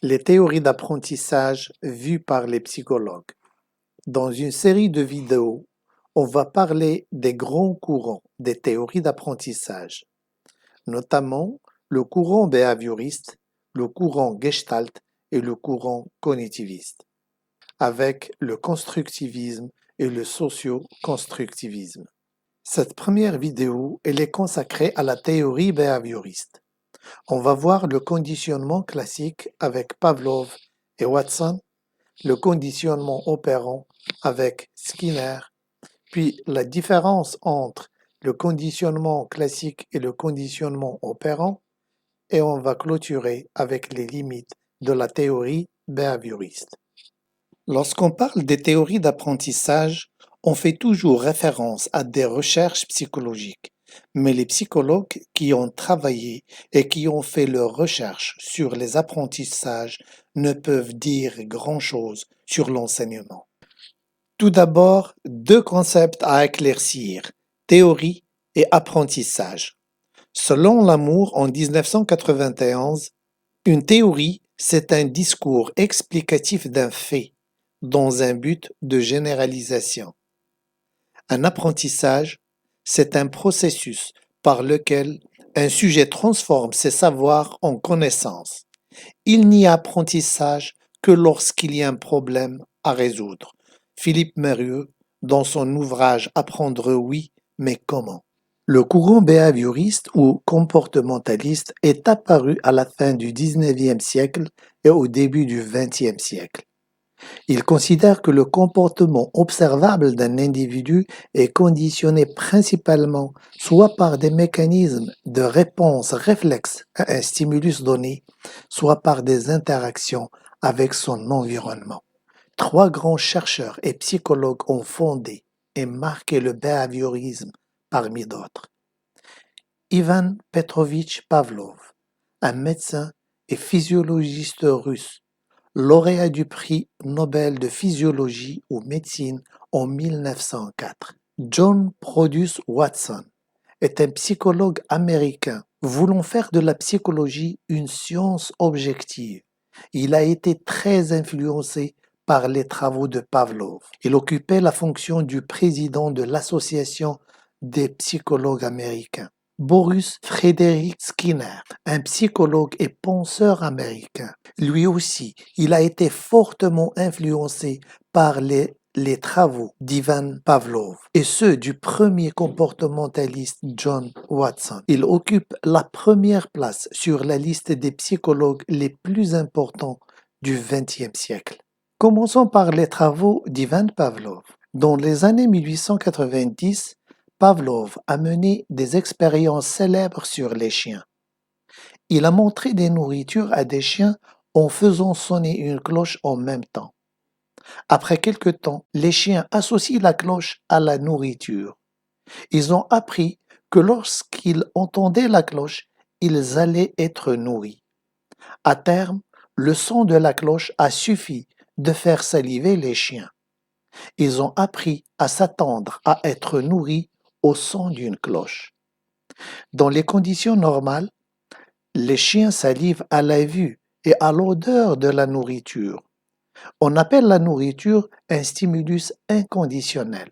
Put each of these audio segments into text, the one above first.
Les théories d'apprentissage vues par les psychologues. Dans une série de vidéos, on va parler des grands courants des théories d'apprentissage, notamment le courant behavioriste, le courant gestalt et le courant cognitiviste, avec le constructivisme et le socio-constructivisme. Cette première vidéo, elle est consacrée à la théorie behavioriste. On va voir le conditionnement classique avec Pavlov et Watson, le conditionnement opérant avec Skinner, puis la différence entre le conditionnement classique et le conditionnement opérant, et on va clôturer avec les limites de la théorie behavioriste. Lorsqu'on parle des théories d'apprentissage, on fait toujours référence à des recherches psychologiques, mais les psychologues qui ont travaillé et qui ont fait leurs recherches sur les apprentissages ne peuvent dire grand-chose sur l'enseignement. Tout d'abord, deux concepts à éclaircir, théorie et apprentissage. Selon Lamour en 1991, une théorie, c'est un discours explicatif d'un fait dans un but de généralisation. Un apprentissage, c'est un processus par lequel un sujet transforme ses savoirs en connaissances. Il n'y a apprentissage que lorsqu'il y a un problème à résoudre. Philippe Mérieux, dans son ouvrage Apprendre oui, mais comment? Le courant behavioriste ou comportementaliste est apparu à la fin du XIXe siècle et au début du XXe siècle. Il considère que le comportement observable d'un individu est conditionné principalement soit par des mécanismes de réponse réflexe à un stimulus donné, soit par des interactions avec son environnement. Trois grands chercheurs et psychologues ont fondé et marqué le behaviorisme parmi d'autres. Ivan Petrovitch Pavlov, un médecin et physiologiste russe, lauréat du prix Nobel de physiologie ou médecine en 1904. John Produce Watson est un psychologue américain voulant faire de la psychologie une science objective. Il a été très influencé par les travaux de Pavlov. Il occupait la fonction du président de l'Association des psychologues américains. Boris Frédéric Skinner, un psychologue et penseur américain. Lui aussi, il a été fortement influencé par les travaux d'Ivan Pavlov et ceux du premier comportementaliste John Watson. Il occupe la première place sur la liste des psychologues les plus importants du XXe siècle. Commençons par les travaux d'Ivan Pavlov. Dans les années 1890, Pavlov a mené des expériences célèbres sur les chiens. Il a montré des nourritures à des chiens en faisant sonner une cloche en même temps. Après quelque temps, les chiens associent la cloche à la nourriture. Ils ont appris que lorsqu'ils entendaient la cloche, ils allaient être nourris. À terme, le son de la cloche a suffi de faire saliver les chiens. Ils ont appris à s'attendre à être nourris au son d'une cloche. Dans les conditions normales, les chiens salivent à la vue et à l'odeur de la nourriture. On appelle la nourriture un stimulus inconditionnel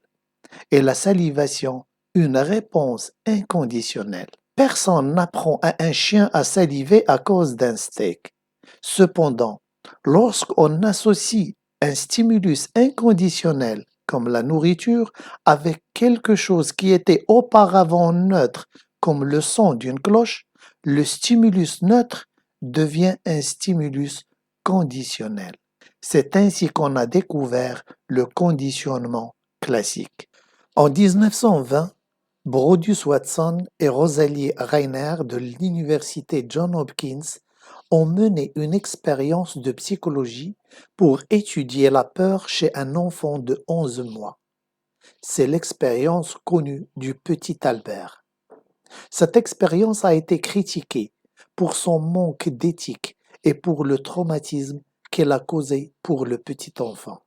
et la salivation une réponse inconditionnelle. Personne n'apprend à un chien à saliver à cause d'un steak. Cependant, lorsqu'on associe un stimulus inconditionnel comme la nourriture avec quelque chose qui était auparavant neutre comme le son d'une cloche, le stimulus neutre devient un stimulus conditionnel. C'est ainsi qu'on a découvert le conditionnement classique. En 1920, Brodus Watson et Rosalie Reiner de l'université Johns Hopkins ont mené une expérience de psychologie pour étudier la peur chez un enfant de 11 mois. C'est l'expérience connue du petit Albert. Cette expérience a été critiquée pour son manque d'éthique et pour le traumatisme qu'elle a causé pour le petit enfant.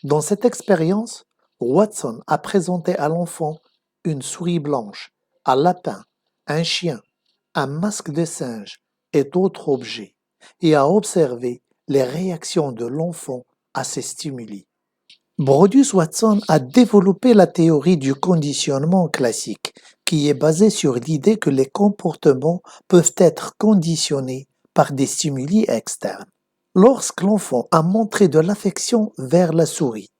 Dans cette expérience, Watson a présenté à l'enfant une souris blanche, un lapin, un chien, un masque de singe et d'autres objets. et à observer les réactions de l'enfant à ces stimuli. Brodus-Watson a développé la théorie du conditionnement classique, qui est basée sur l'idée que les comportements peuvent être conditionnés par des stimuli externes. Lorsque l'enfant a montré de l'affection vers la souris,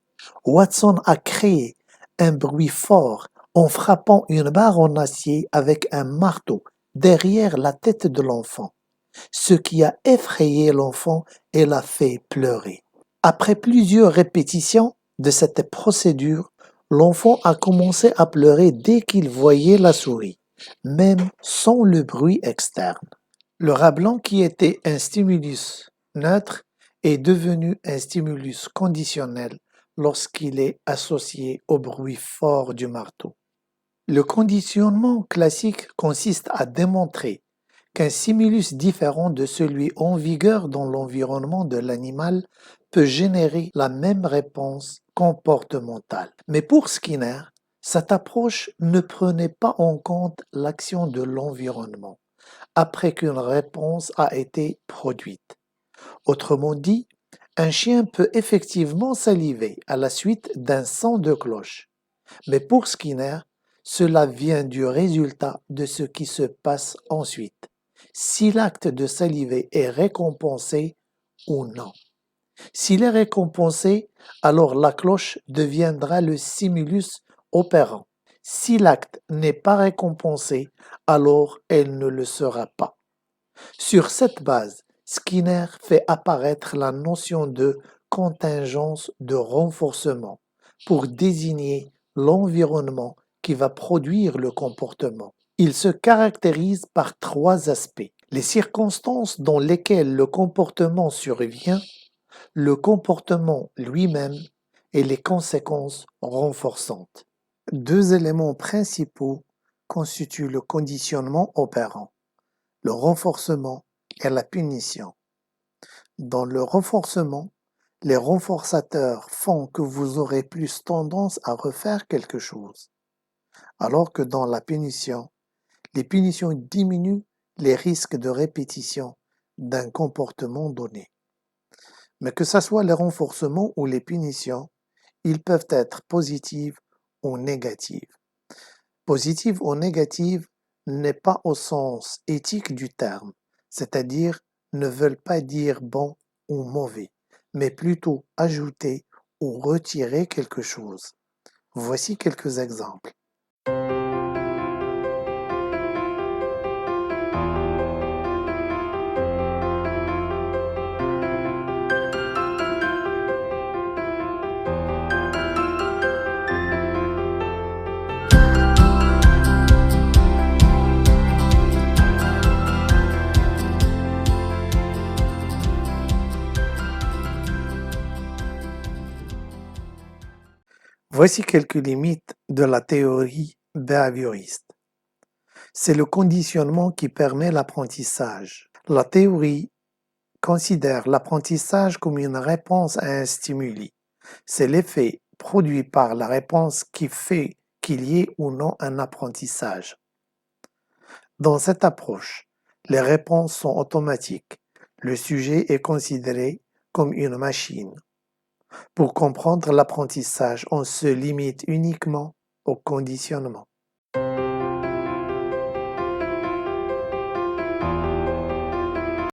Watson a créé un bruit fort en frappant une barre en acier avec un marteau derrière la tête de l'enfant, ce qui a effrayé l'enfant et l'a fait pleurer. Après plusieurs répétitions de cette procédure, l'enfant a commencé à pleurer dès qu'il voyait la souris, même sans le bruit externe. Le rat blanc, qui était un stimulus neutre, est devenu un stimulus conditionnel lorsqu'il est associé au bruit fort du marteau. Le conditionnement classique consiste à démontrer qu'un stimulus différent de celui en vigueur dans l'environnement de l'animal peut générer la même réponse comportementale. Mais pour Skinner, cette approche ne prenait pas en compte l'action de l'environnement après qu'une réponse a été produite. Autrement dit, un chien peut effectivement saliver à la suite d'un son de cloche. Mais pour Skinner, cela vient du résultat de ce qui se passe ensuite, si l'acte de saliver est récompensé ou non. S'il est récompensé, alors la cloche deviendra le stimulus opérant. Si l'acte n'est pas récompensé, alors elle ne le sera pas. Sur cette base, Skinner fait apparaître la notion de contingence de renforcement pour désigner l'environnement qui va produire le comportement. Il se caractérise par trois aspects: les circonstances dans lesquelles le comportement survient, le comportement lui-même et les conséquences renforçantes. Deux éléments principaux constituent le conditionnement opérant: le renforcement et la punition. Dans le renforcement, les renforçateurs font que vous aurez plus tendance à refaire quelque chose, alors que dans la punition, les punitions diminuent les risques de répétition d'un comportement donné. Mais que ce soit les renforcements ou les punitions, ils peuvent être positifs ou négatifs. Positive ou négative n'est pas au sens éthique du terme, c'est-à-dire ne veulent pas dire bon ou mauvais, mais plutôt ajouter ou retirer quelque chose. Voici quelques exemples. Voici quelques limites de la théorie behavioriste. C'est le conditionnement qui permet l'apprentissage. La théorie considère l'apprentissage comme une réponse à un stimuli. C'est l'effet produit par la réponse qui fait qu'il y ait ou non un apprentissage. Dans cette approche, les réponses sont automatiques. Le sujet est considéré comme une machine. Pour comprendre l'apprentissage, on se limite uniquement au conditionnement.